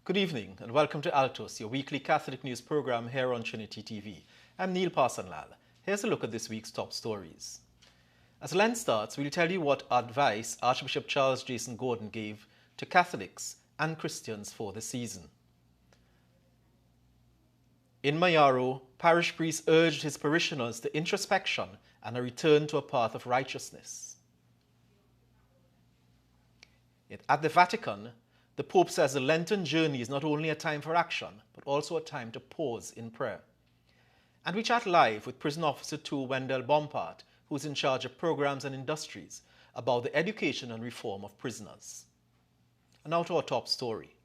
Good evening and welcome to Altos, your weekly Catholic news program here on Trinity TV. I'm Neil Parsonlal. Here's a look at this week's top stories. As Lent starts, we'll tell you what advice Archbishop Charles Jason Gordon gave to Catholics and Christians for the season. In Mayaro, parish priest urged his parishioners to introspection and a return to a path of righteousness. At the Vatican, the Pope says the Lenten journey is not only a time for action, but also a time to pause in prayer. And we chat live with Prison Officer 2 Wendell Bompart, who's in charge of programs and industries, about the education and reform of prisoners. And now to our top story.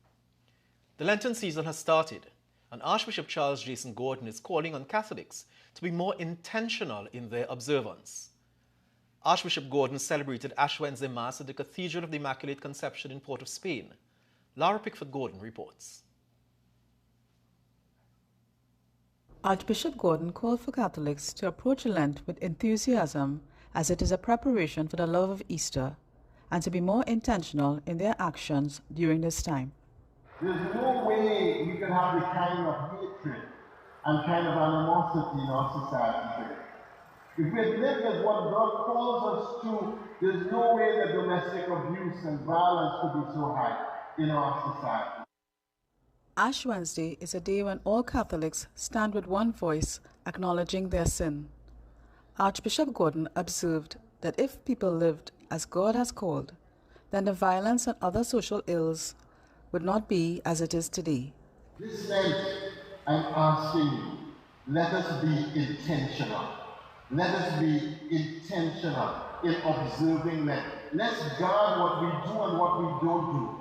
The Lenten season has started, and Archbishop Charles Jason Gordon is calling on Catholics to be more intentional in their observance. Archbishop Gordon celebrated Ash Wednesday Mass at the Cathedral of the Immaculate Conception in Port of Spain. Laura Pickford-Gordon reports. Archbishop Gordon called for Catholics to approach Lent with enthusiasm as it is a preparation for the love of Easter and to be more intentional in their actions during this time. There's no way we can have the kind of hatred and kind of animosity in our society today. If we live as what God calls us to, there's no way that domestic abuse and violence could be so high in our society. Ash Wednesday is a day when all Catholics stand with one voice acknowledging their sin. Archbishop Gordon observed that if people lived as God has called, then the violence and other social ills would not be as it is today. This Lent, I'm asking you, let us be intentional. Let us be intentional in observing Lent. Let's guard what we do and what we don't do.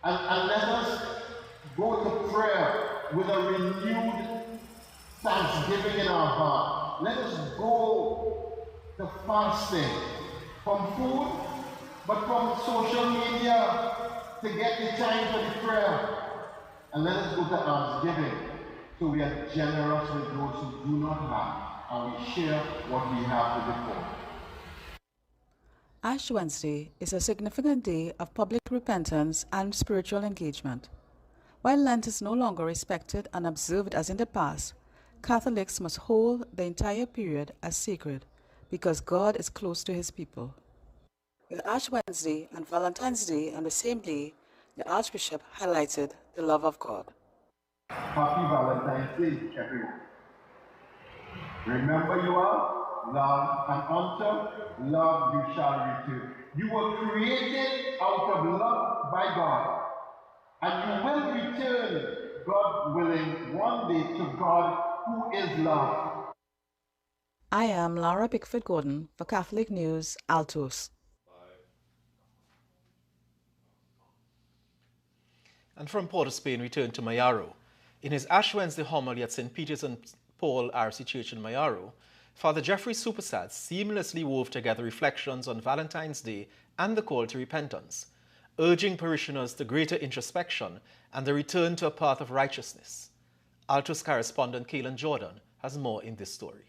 And let us go to prayer with a renewed thanksgiving in our heart. Let us go to fasting from food, but from social media to get the time for the prayer. And let us go to almsgiving so we are generous with those who do not have, and we share what we have with the poor. Ash Wednesday is a significant day of public repentance and spiritual engagement. While Lent is no longer respected and observed as in the past, Catholics must hold the entire period as sacred because God is close to his people. With Ash Wednesday and Valentine's Day on the same day, the Archbishop highlighted the love of God. Happy Valentine's Day, everyone. Remember you are love, and unto love you shall return. You were created out of love by God, and you will return, God willing, one day to God who is love. I am Laura Pickford-Gordon for Catholic News, Altos. And from Port of Spain, we turn to Mayaro. In his Ash Wednesday homily at St. Peter's and Paul RC Church in Mayaro, Father Jeffrey Supersad seamlessly wove together reflections on Valentine's Day and the call to repentance, urging parishioners to greater introspection and the return to a path of righteousness. Altos correspondent Kaylin Jordan has more in this story.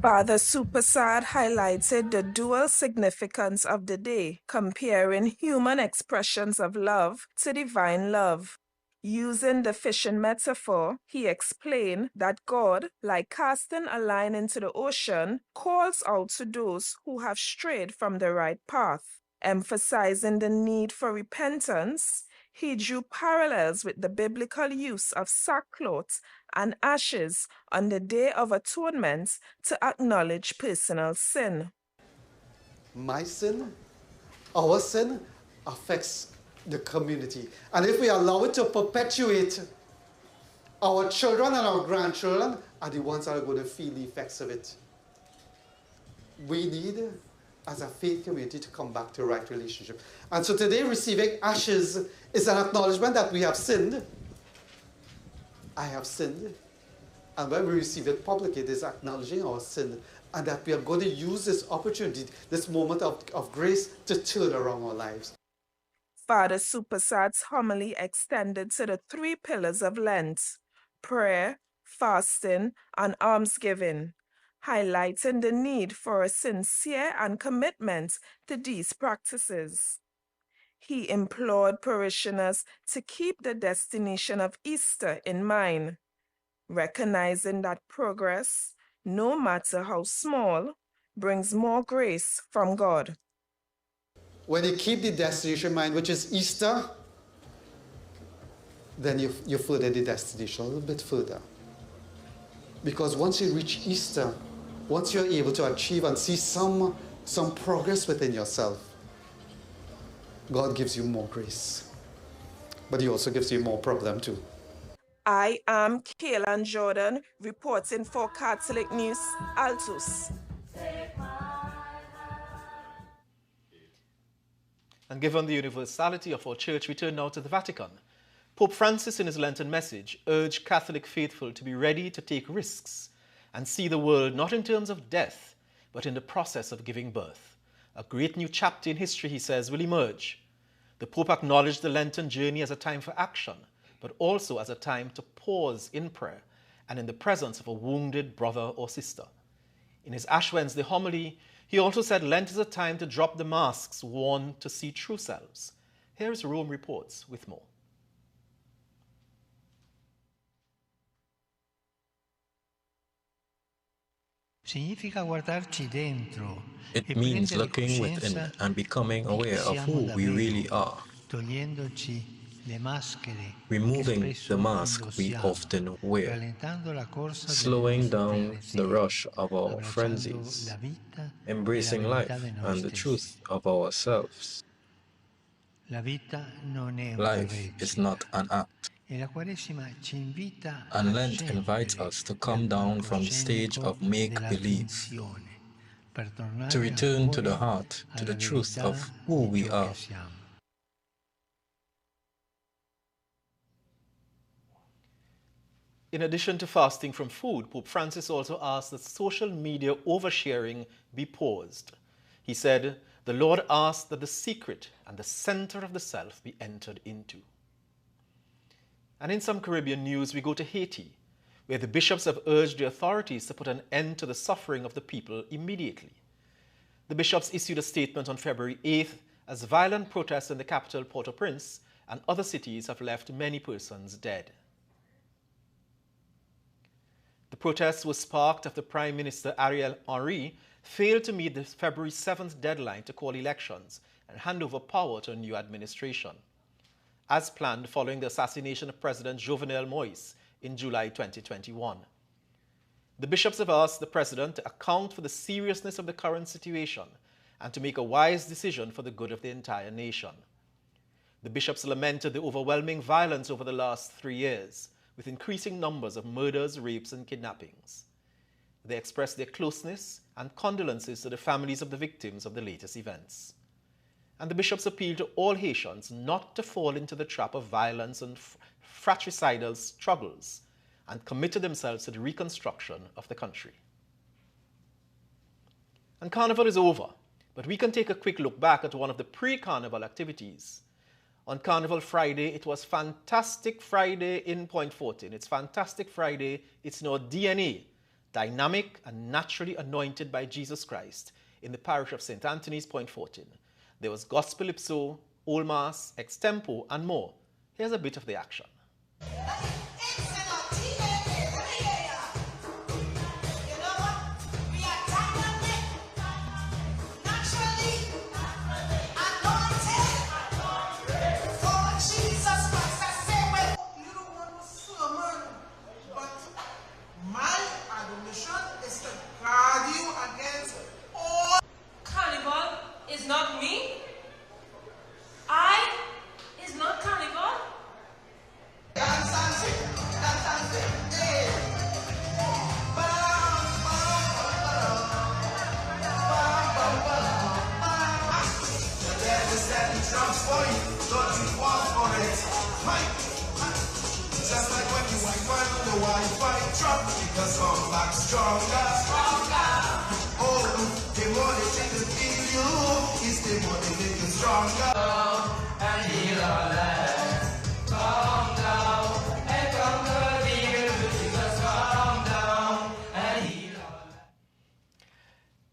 Father Supersad highlighted the dual significance of the day, comparing human expressions of love to divine love. Using the fishing metaphor, he explained that God, like casting a line into the ocean, calls out to those who have strayed from the right path. Emphasizing the need for repentance, he drew parallels with the biblical use of sackcloth and ashes on the Day of Atonement to acknowledge personal sin. My sin, our sin, affects the community. And if we allow it to perpetuate, our children and our grandchildren are the ones that are going to feel the effects of it. We need, as a faith community, to come back to a right relationship. And so today, receiving ashes is an acknowledgement that we have sinned. I have sinned. And when we receive it publicly, it is acknowledging our sin and that we are going to use this opportunity, this moment of grace, to turn around our lives. Father Supersad's homily extended to the 3 pillars of Lent: prayer, fasting, and almsgiving. highlighting the need for a sincere and commitment to these practices. He implored parishioners to keep the destination of Easter in mind, recognizing that progress, no matter how small, brings more grace from God. When you keep the destination in mind, which is Easter, then you further the destination a little bit further. Because once you reach Easter, once you're able to achieve and see some progress within yourself, God gives you more grace. But he also gives you more problem too. I am Kaylan Jordan, reporting for Catholic News, Altos. And given the universality of our church, we turn now to the Vatican. Pope Francis, in his Lenten message, urged Catholic faithful to be ready to take risks and see the world not in terms of death, but in the process of giving birth. A great new chapter in history, he says, will emerge. The Pope acknowledged the Lenten journey as a time for action, but also as a time to pause in prayer and in the presence of a wounded brother or sister. In his Ash Wednesday homily, he also said Lent is a time to drop the masks worn to see true selves. Here is Rome Reports with more. It means looking within and becoming aware of who we really are, removing the mask we often wear, slowing down the rush of our frenzies, embracing life and the truth of ourselves. Life is not an act, and Lent invites us to come down from the stage of make-believe, to return to the heart, to the truth of who we are. In addition to fasting from food, Pope Francis also asked that social media oversharing be paused. He said, "The Lord asked that the secret and the center of the self be entered into." And in some Caribbean news, we go to Haiti, where the bishops have urged the authorities to put an end to the suffering of the people immediately. The bishops issued a statement on February 8th as violent protests in the capital, Port-au-Prince, and other cities have left many persons dead. The protests were sparked after Prime Minister Ariel Henry failed to meet the February 7th deadline to call elections and hand over power to a new administration, as planned following the assassination of President Jovenel Moïse in July 2021. The bishops have asked the president to account for the seriousness of the current situation and to make a wise decision for the good of the entire nation. The bishops lamented the overwhelming violence over the last 3 years, with increasing numbers of murders, rapes, and kidnappings. They expressed their closeness and condolences to the families of the victims of the latest events. And the bishops appealed to all Haitians not to fall into the trap of violence and fratricidal struggles, and committed themselves to the reconstruction of the country. And Carnival is over, but we can take a quick look back at one of the pre-Carnival activities. On Carnival Friday, it was Fantastic Friday in Point 14. It's Fantastic Friday. It's in our DNA, dynamic and naturally anointed by Jesus Christ in the parish of St. Anthony's, Point 14. There was gospel ipso, old mass, extempo, and more. Here's a bit of the action.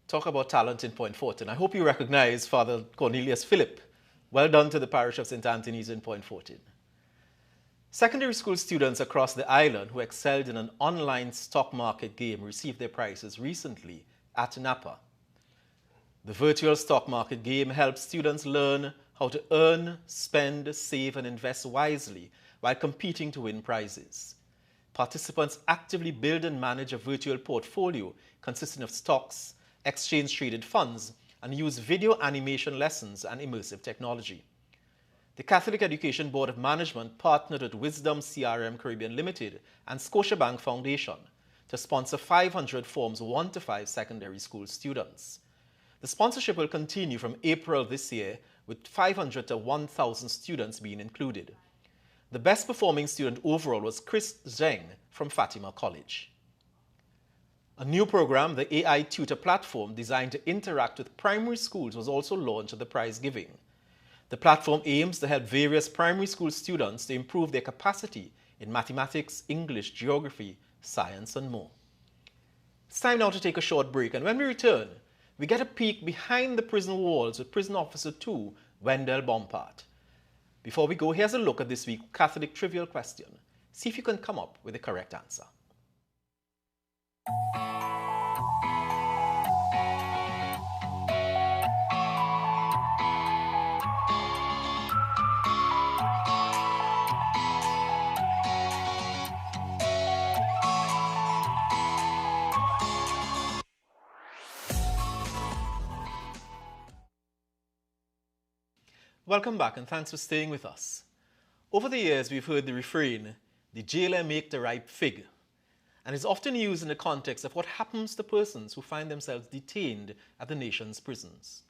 Talk about talent in Point Fortin. I hope you recognize Father Cornelius Philip. Well done to the parish of St. Anthony's in Point Fortin. Secondary school students across the island who excelled in an online stock market game received their prizes recently at Napa. The virtual stock market game helps students learn how to earn, spend, save, and invest wisely while competing to win prizes. Participants actively build and manage a virtual portfolio consisting of stocks, exchange-traded funds, and use video animation lessons and immersive technology. The Catholic Education Board of Management partnered with Wisdom CRM Caribbean Limited and Scotiabank Foundation to sponsor 500 Forms 1 to 5 secondary school students. The sponsorship will continue from April this year, with 500 to 1,000 students being included. The best performing student overall was Chris Zheng from Fatima College. A new program, the AI Tutor Platform, designed to interact with primary schools, was also launched at the prize giving. The platform aims to help various primary school students to improve their capacity in mathematics, English, geography, science, and more. It's time now to take a short break, and when we return, we get a peek behind the prison walls with Prison Officer 2, Wendell Bompard. Before we go, here's a look at this week's Catholic Trivial Question. See if you can come up with the correct answer. Welcome back, and thanks for staying with us. Over the years, we've heard the refrain, "The jailer make the ripe fig," and is often used in the context of what happens to persons who find themselves detained at the nation's prisons.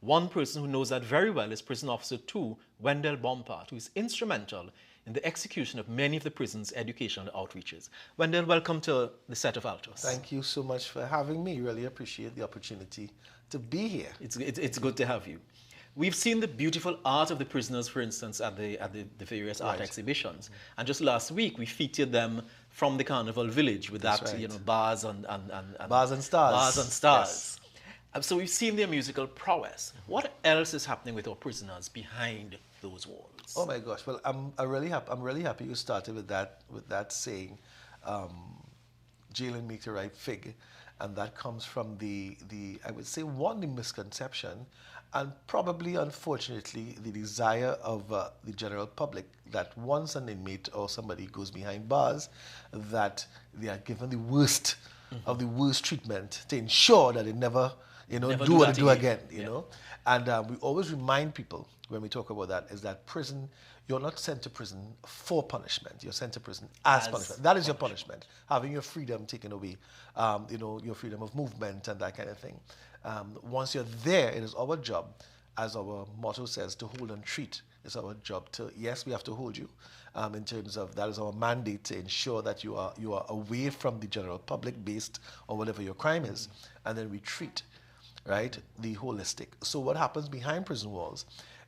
One person who knows that very well is Prison Officer 2, Wendell Bompard, who is instrumental in the execution of many of the prison's educational outreaches. Wendell, welcome to the set of Altos. Thank you so much for having me. Really appreciate the opportunity to be here. It's good to have you. We've seen the beautiful art of the prisoners, for instance, at the various art exhibitions. And just last week, we featured them from the Carnival Village with bars and Bars and stars. Bars and stars. Yes. So we've seen their musical prowess. What else is happening with our prisoners behind those walls? Oh my gosh! Well, I'm really happy you started with that saying, "Jailing make the right fig," and that comes from the I would say the misconception, and probably unfortunately the desire of the general public that once an inmate or somebody goes behind bars, that they are given the worst of the worst treatment to ensure that they never do again. You know, and we always remind people when we talk about that is that prison. You're not sent to prison for punishment. You're sent to prison as punishment. That is your punishment. Having your freedom taken away, your freedom of movement and that kind of thing. Once you're there, it is our job, as our motto says, to hold and treat. It's our job to, yes, we have to hold you in terms of that is our mandate to ensure that you are away from the general public based on whatever your crime is. And then we treat, right, the holistic. So what happens behind prison walls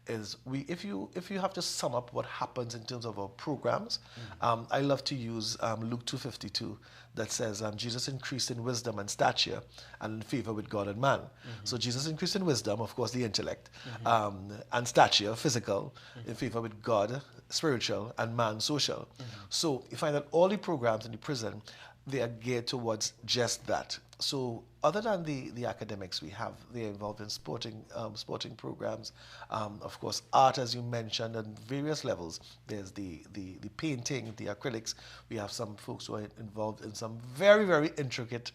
is if you have to sum up what happens in terms of our programs, I love to use Luke 2:52 that says Jesus increased in wisdom and stature and in favor with God and man. So Jesus increased in wisdom, of course, the intellect, and stature, physical, in favor with God, spiritual, and man, social. So you find that all the programs in the prison, they are geared towards just that. So other than the academics we have, they're involved in sporting programs, of course, art, as you mentioned, at various levels. There's the painting, the acrylics. We have some folks who are involved in some very, very intricate,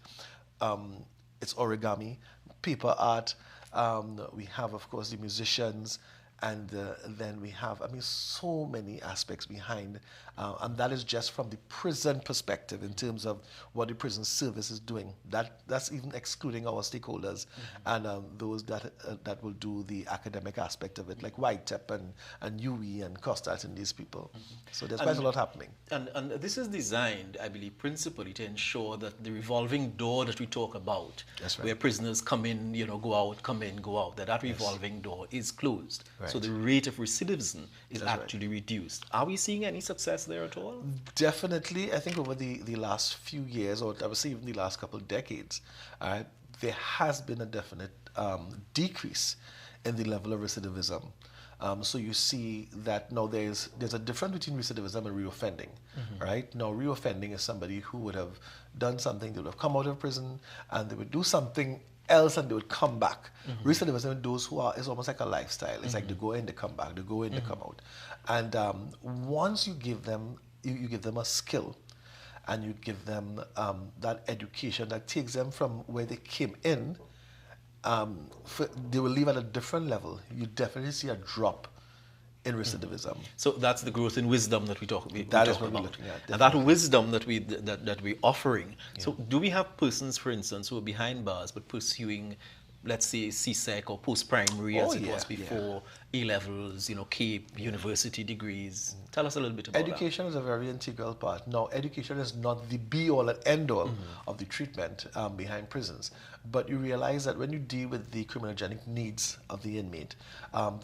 it's origami, paper art. We have, of course, the musicians. And then we have, so many aspects behind, and that is just from the prison perspective in terms of what the prison service is doing. That's even excluding our stakeholders and those that will do the academic aspect of it, like Whitetep and UE and Costat and these people. So there's quite a lot happening. And this is designed, I believe, principally to ensure that the revolving door that we talk about, where prisoners come in, go out, come in, go out, that revolving door is closed. Right. So the rate of recidivism is actually reduced. Are we seeing any success there at all? Definitely. I think over the last few years, or I would say even the last couple of decades, there has been a definite decrease in the level of recidivism. So you see that now there's a difference between recidivism and reoffending, right? Now reoffending is somebody who would have done something, they would have come out of prison, and they would do something else and they would come back. Recidivism, those who are, is almost like a lifestyle. It's like they go in, they come back, they go in, they come out. And once you give them, you give them a skill, and you give them that education that takes them from where they came in, they will leave at a different level. You definitely see a drop in recidivism. So that's the growth in wisdom that we talk That is about. what we're looking at. And that wisdom that we're offering. Yeah. So do we have persons, for instance, who are behind bars but pursuing, let's say, CSEC or post-primary as it was before, A-levels, CAPE, university degrees? Tell us a little bit about education is a very integral part. Now, education is not the be-all and end-all of the treatment behind prisons. But you realize that when you deal with the criminogenic needs of the inmate,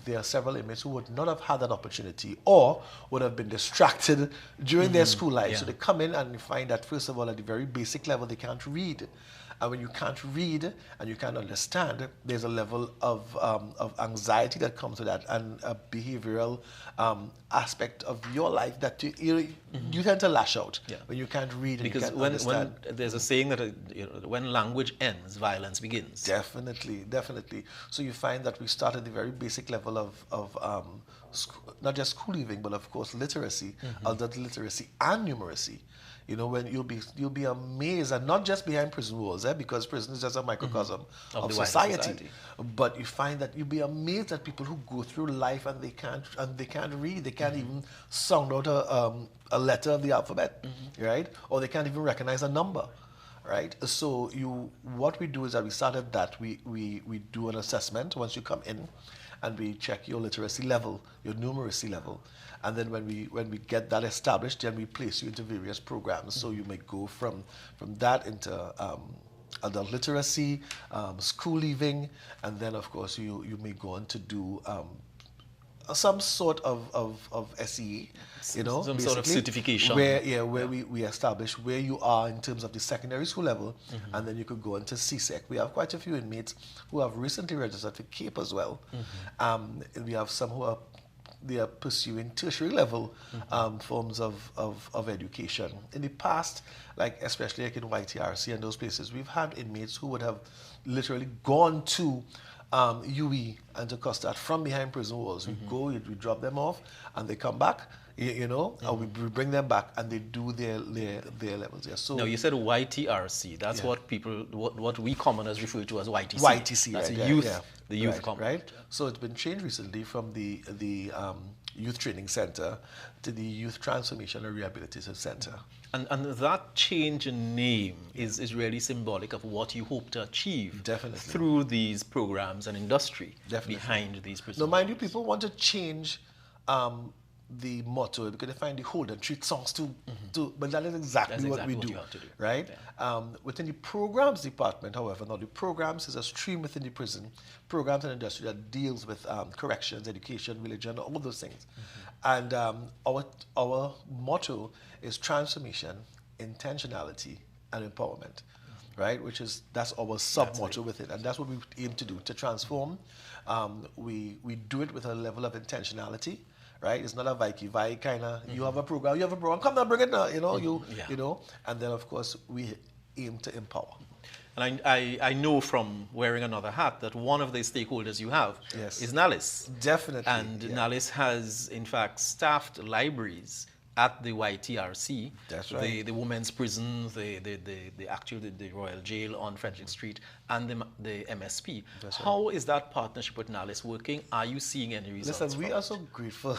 there are several inmates who would not have had that opportunity or would have been distracted during their school life. So they come in and you find that, first of all, at the very basic level, they can't read. And when you can't read and you can't understand, there's a level of anxiety that comes with that, and a behavioral aspect of your life that you tend to lash out when you can't read and because you can't understand. When there's a saying that when language ends, violence begins. Definitely, definitely. So you find that we start at the very basic level of not just school leaving, but of course literacy, adult literacy and numeracy. When you'll be amazed, and not just behind prison walls, because prison is just a microcosm of society. But you find that you'll be amazed at people who go through life and they can't read, they can't even sound out a letter of the alphabet, right? Or they can't even recognize a number, right? So what we do is that we started that we do an assessment once you come in, and we check your literacy level, your numeracy level. And then when we get that established, then we place you into various programs. So you may go from that into adult literacy, school leaving, and then of course you may go on to do some sort of SEA, some sort of certification. Where we establish where you are in terms of the secondary school level, and then you could go into CSEC. We have quite a few inmates who have recently registered for CAPE as well. We have some who are pursuing tertiary level forms of education. In the past, especially in YTRC and those places, we've had inmates who would have literally gone to UE and to Custard from behind prison walls. We go, we drop them off, and they come back, and we bring them back, and they do their levels. Yeah. So now you said YTRC. That's what we commoners refer to as YTC. YTC, that's right, youth, the youth component. Right. So it's been changed recently from the Youth Training Center to the Youth Transformation and Rehabilitation Center. And that change in name is really symbolic of what you hope to achieve through these programs and industry behind these prisons. Now, mind you, people want to change the motto because they find the hold and treat songs too, but that is exactly what we do, right? Yeah. Within the programs department, however, now the programs is a stream within the prison, programs and industry that deals with corrections, education, religion, all those things. And our motto is transformation, intentionality, and empowerment, right? That's our sub-motto with it, and that's what we aim to do, to transform. We do it with a level of intentionality, right? It's not a Vicky kind of, you have a program, come now, bring it now, and then of course we aim to empower. And I know from wearing another hat that one of the stakeholders you have is NALIS. Definitely. And NALIS has in fact staffed libraries at the YTRC, that's right. the women's prison, the Royal Jail on Frederick Street, and the MSP. That's How is that partnership with NALIS working? Are you seeing any results? Listen, we are so grateful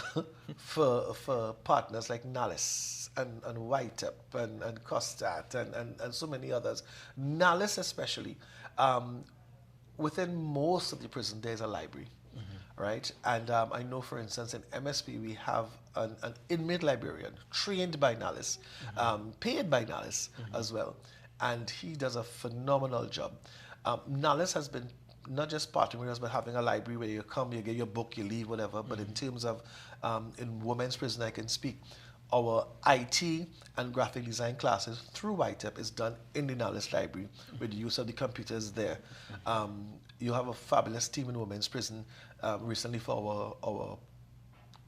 for partners like NALIS and YTEP and COSTAT and so many others. NALIS especially, within most of the prison there's a library. Right, and I know, for instance, in MSP we have an inmate librarian trained by NALIS, paid by NALIS as well, and he does a phenomenal job. NALIS has been not just partnering with us, but having a library where you come, you get your book, you leave, whatever. But in terms of in women's prison, I can speak. our IT and graphic design classes through YTEP is done in the Nallis Library with the use of the computers there. You have a fabulous team in Women's Prison recently for our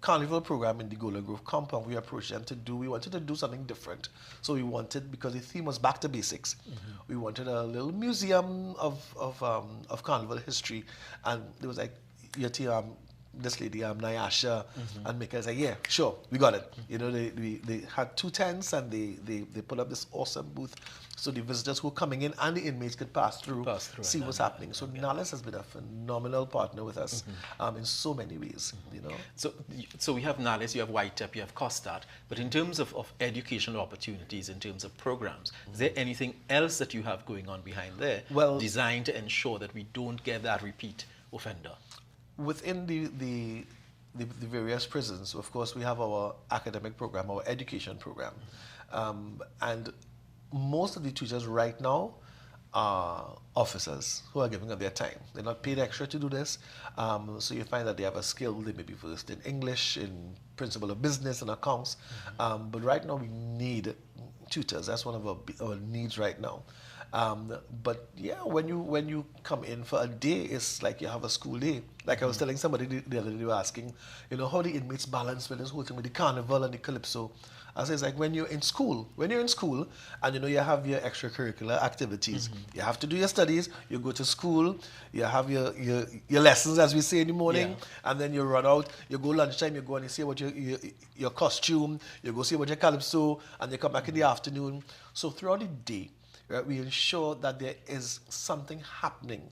carnival program in the Golden Grove compound. We approached them we wanted to do something different. So we wanted, because the theme was back to basics, we wanted a little museum of carnival history. And it was like, this lady, Nyasha, and Mika was like, yeah, sure, we got it. You know, they had 2 tents and they put up this awesome booth so the visitors who were coming in and the inmates could pass through see what's happening. So Nallis has been a phenomenal partner with us in so many ways, you know. So we have Nallis, you have YTEP, you have COSTAT, but in terms of educational opportunities, in terms of programs, is there anything else that you have going on behind there designed to ensure that we don't get that repeat offender? Within the various prisons, of course, we have our academic program, our education program. And most of the teachers right now are officers who are giving up their time. They're not paid extra to do this. So you find that they have a skill. They may be versed in English, in principle of business and accounts. But right now we need tutors. That's one of our needs right now. But yeah, when you come in for a day, it's like you have a school day. Like I was telling somebody the other day, they were asking, you know, how the inmates balance with this whole thing with the carnival and the calypso. I say it's like when you're in school and you know you have your extracurricular activities, you have to do your studies, you go to school, you have your lessons as we say in the morning, and then you run out, you go lunchtime, you go and you see about your costume, you go see about your calypso, and you come back in the afternoon. So throughout the day, right, we ensure that there is something happening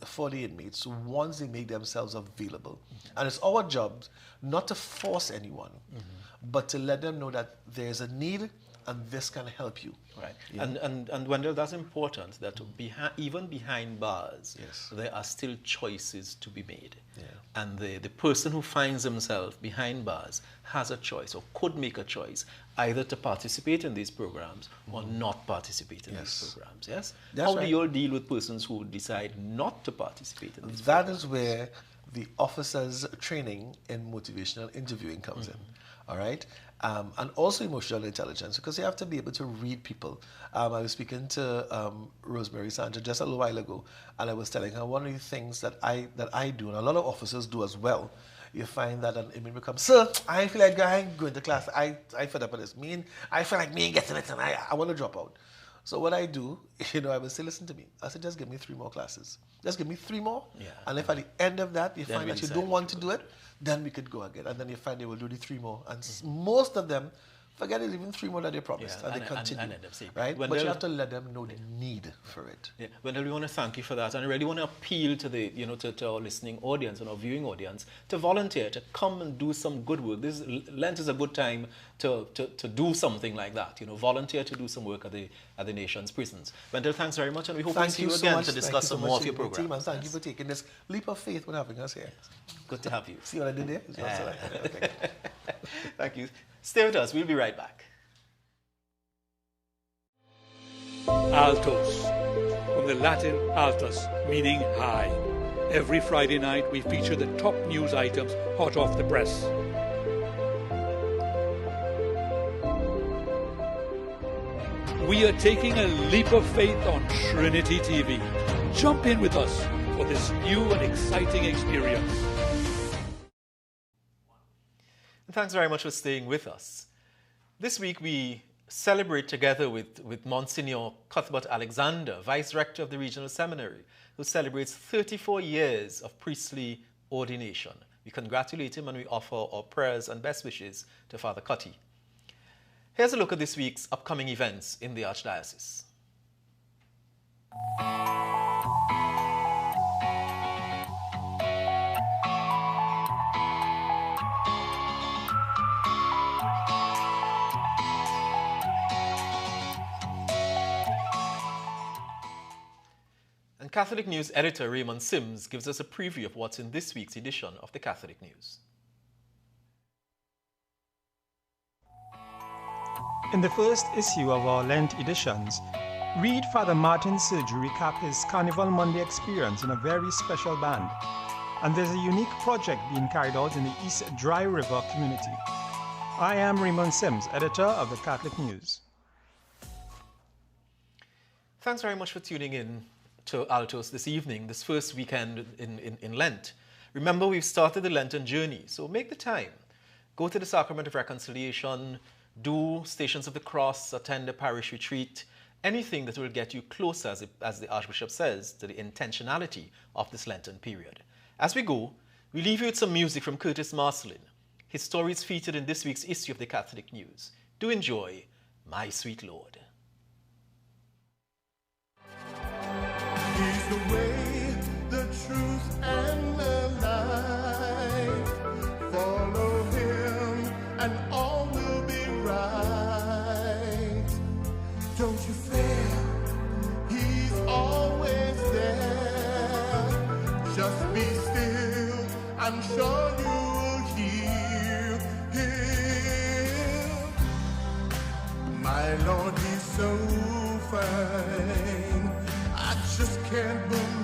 for the inmates once they make themselves available. And it's our job not to force anyone, but to let them know that there's a need and this can help you. Right. Yeah. And Wendell, that's important, that even behind bars, there are still choices to be made. Yeah. And the person who finds himself behind bars has a choice, or could make a choice, either to participate in these programs or not participate in these programs. Yes? How do you all deal with persons who decide not to participate in these programs? That is where the officers' training in motivational interviewing comes in. All right? And also emotional intelligence, because you have to be able to read people. I was speaking to Rosemary Sandra just a little while ago, and I was telling her one of the things that I do, and a lot of officers do as well. You find that an inmate becomes, sir, I feel like I ain't going to class. I fed up with this. I feel like me getting it, and I want to drop out. So what I do, you know, I will say, listen to me. I said, just give me 3 more classes. Just give me 3 more. Yeah. And if at the end of that, you find that you don't want to do it, then we could go again. And then you find they will do the 3 more. And most of them, forget it, even 3 more that they promised. And they continue. And end up saying, right? But you have to let them know the need for it. Yeah. Wendell, we want to thank you for that. And I really want to appeal to the, to our listening audience and our viewing audience to volunteer, to come and do some good work. Lent is a good time to do something like that. Volunteer to do some work at the nation's prisons. Wendell, thanks very much, and we hope to see you again to discuss some more of your program. Thank you for taking this leap of faith when having us here. Yes. Good to have you. See what I did there? Okay. Thank you. Stay with us. We'll be right back. Altos, from the Latin altus, meaning high. Every Friday night we feature the top news items hot off the press. We are taking a leap of faith on Trinity TV. Jump in with us for this new and exciting experience. Thanks very much for staying with us. This week we celebrate together with Monsignor Cuthbert Alexander, Vice Rector of the Regional Seminary, who celebrates 34 years of priestly ordination. We congratulate him and we offer our prayers and best wishes to Father Cutty. Here's a look at this week's upcoming events in the Archdiocese. And Catholic News editor Raymond Sims gives us a preview of what's in this week's edition of the Catholic News. In the first issue of our Lent editions, read Father Martin Sergi recap his Carnival Monday experience in a very special band. And there's a unique project being carried out in the East Dry River community. I am Raymond Sims, editor of the Catholic News. Thanks very much for tuning in to Altos this evening, this first weekend in Lent. Remember, we've started the Lenten journey, so make the time. Go to the Sacrament of Reconciliation, do Stations of the Cross, attend a parish retreat, anything that will get you closer, as the Archbishop says, to the intentionality of this Lenten period. As we go, we leave you with some music from Curtis Marcelin. His story is featured in this week's issue of the Catholic News. Do enjoy My Sweet Lord. He's the way, the truth, and the life. Follow him, and all will be right. Don't you fear, he's always there. Just be still, I'm sure you will hear him. My Lord, he's so fine, I just can't believe